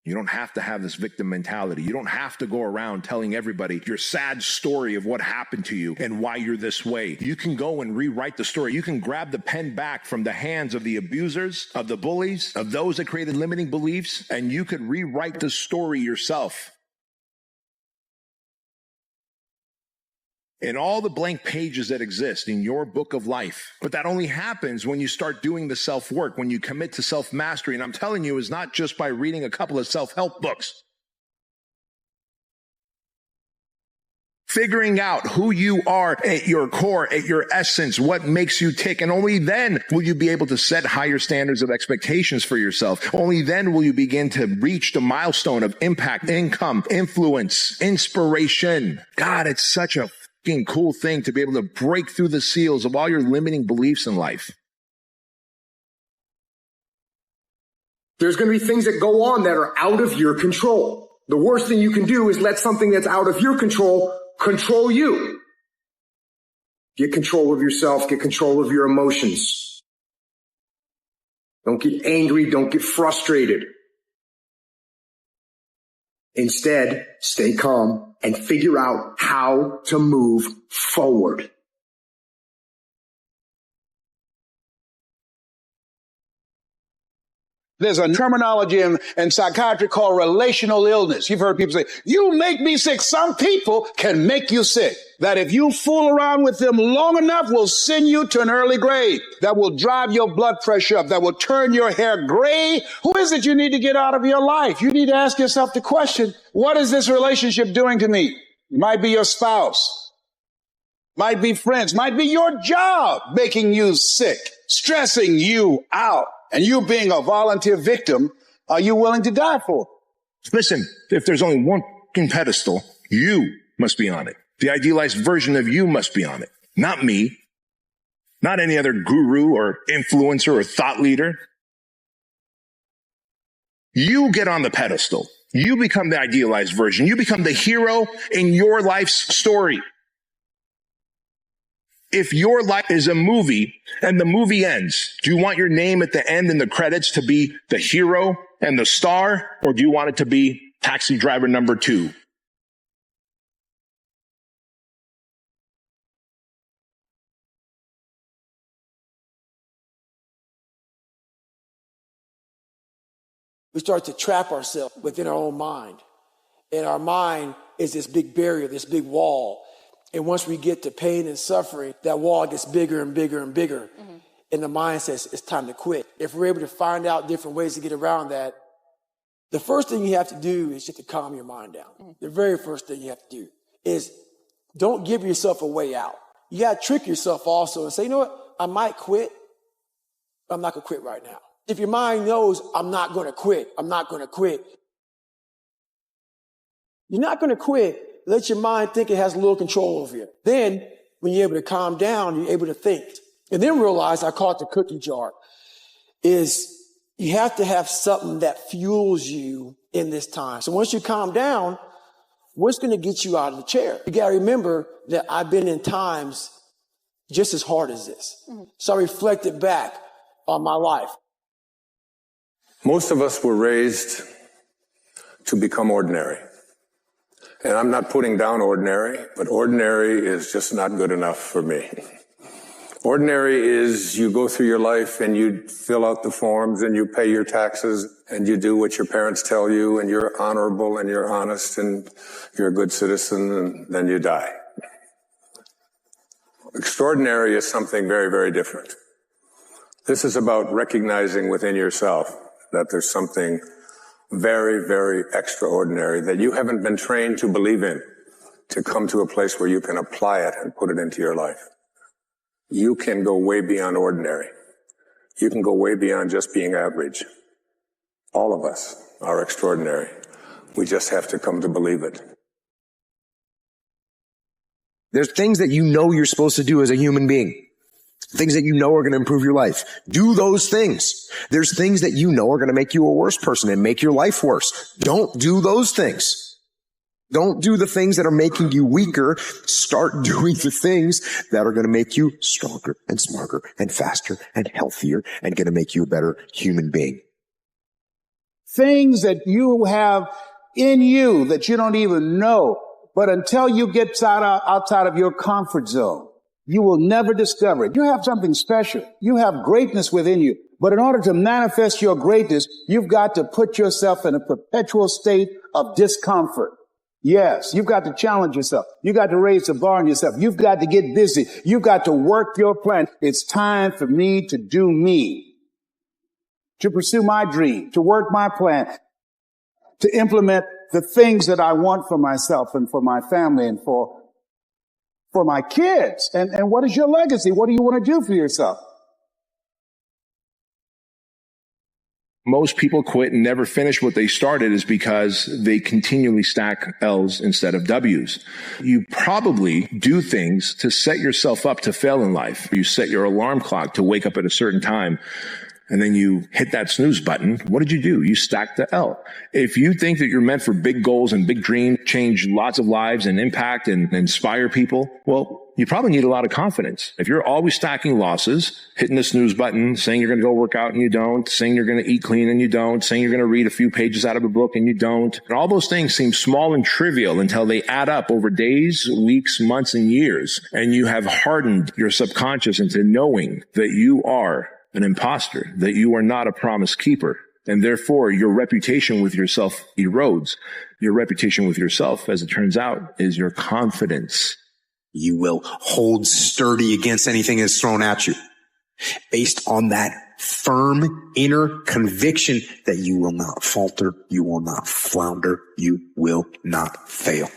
You don't have to have this victim mentality. You don't have to go around telling everybody your sad story of what happened to you and why you're this way. You can go and rewrite the story. You can grab the pen back from the hands of the abusers, of the bullies, of those that created limiting beliefs, and you could rewrite the story yourself. In all the blank pages that exist in your book of life. But that only happens when you start doing the self-work, when you commit to self-mastery. And I'm telling you, it's not just by reading a couple of self-help books. Figuring out who you are at your core, at your essence, what makes you tick. And only then will you be able to set higher standards of expectations for yourself. Only then will you begin to reach the milestone of impact, income, influence, inspiration. God, it's such a cool thing to be able to break through the seals of all your limiting beliefs in life. There's going to be things that go on that are out of your control. The worst thing you can do is let something that's out of your control control you. Get control of yourself. Get control of your emotions. Don't get angry. Don't get frustrated. Instead, stay calm and figure out how to move forward. There's a terminology in psychiatry called relational illness. You've heard people say, you make me sick. Some people can make you sick. That if you fool around with them long enough will send you to an early grave. That will drive your blood pressure up. That will turn your hair gray. Who is it you need to get out of your life? You need to ask yourself the question, what is this relationship doing to me? It might be your spouse. Might be friends. Might be your job making you sick, stressing you out. And you being a volunteer victim, are you willing to die for it? Listen, if there's only one pedestal, you must be on it. The idealized version of you must be on it. Not me. Not any other guru or influencer or thought leader. You get on the pedestal. You become the idealized version. You become the hero in your life's story. If your life is a movie and the movie ends, do you want your name at the end in the credits to be the hero and the star, or do you want it to be taxi driver number 2? We start to trap ourselves within our own mind. And our mind is this big barrier, this big wall. And once we get to pain and suffering, that wall gets bigger and bigger and bigger. Mm-hmm. And the mind says, it's time to quit. If we're able to find out different ways to get around that, the first thing you have to do is just to calm your mind down. Mm-hmm. The very first thing you have to do is don't give yourself a way out. You got to trick yourself also and say, you know what? I might quit. But I'm not going to quit right now. If your mind knows, I'm not going to quit. I'm not going to quit. You're not going to quit. Let your mind think it has a little control over you. Then, when you're able to calm down, you're able to think. And then realize, I call it the cookie jar, is you have to have something that fuels you in this time. So once you calm down, what's going to get you out of the chair? You got to remember that I've been in times just as hard as this. Mm-hmm. So I reflected back on my life. Most of us were raised to become ordinary. And I'm not putting down ordinary, but ordinary is just not good enough for me. Ordinary is you go through your life and you fill out the forms and you pay your taxes and you do what your parents tell you and you're honorable and you're honest and you're a good citizen and then you die. Extraordinary is something very, very different. This is about recognizing within yourself that there's something very, very extraordinary that you haven't been trained to believe in, to come to a place where you can apply it and put it into your life. You can go way beyond ordinary. You can go way beyond just being average. All of us are extraordinary. We just have to come to believe it. There's things that you know you're supposed to do as a human being. Things that you know are going to improve your life. Do those things. There's things that you know are going to make you a worse person and make your life worse. Don't do those things. Don't do the things that are making you weaker. Start doing the things that are going to make you stronger and smarter and faster and healthier and going to make you a better human being. things that you have in you that you don't even know. But until you get outside of your comfort zone, you will never discover it. You have something special. You have greatness within you. But in order to manifest your greatness, you've got to put yourself in a perpetual state of discomfort. Yes, you've got to challenge yourself. You've got to raise the bar on yourself. You've got to get busy. You've got to work your plan. It's time for me to do me, to pursue my dream, to work my plan, to implement the things that I want for myself and for my family and for my kids. And what is your legacy? What do you want to do for yourself? Most people quit and never finish what they started is because they continually stack L's instead of W's. You probably do things to set yourself up to fail in life. You set your alarm clock to wake up at a certain time, and then you hit that snooze button. What did you do? You stacked the L. If you think that you're meant for big goals and big dreams, change lots of lives and impact and inspire people, well, you probably need a lot of confidence. If you're always stacking losses, hitting the snooze button, saying you're going to go work out and you don't, saying you're going to eat clean and you don't, saying you're going to read a few pages out of a book and you don't, and all those things seem small and trivial until they add up over days, weeks, months, and years. And you have hardened your subconscious into knowing that you are an imposter, that you are not a promise keeper. And therefore, your reputation with yourself erodes. Your reputation with yourself, as it turns out, is your confidence. You will hold sturdy against anything that's thrown at you based on that firm inner conviction that you will not falter, you will not flounder, you will not fail.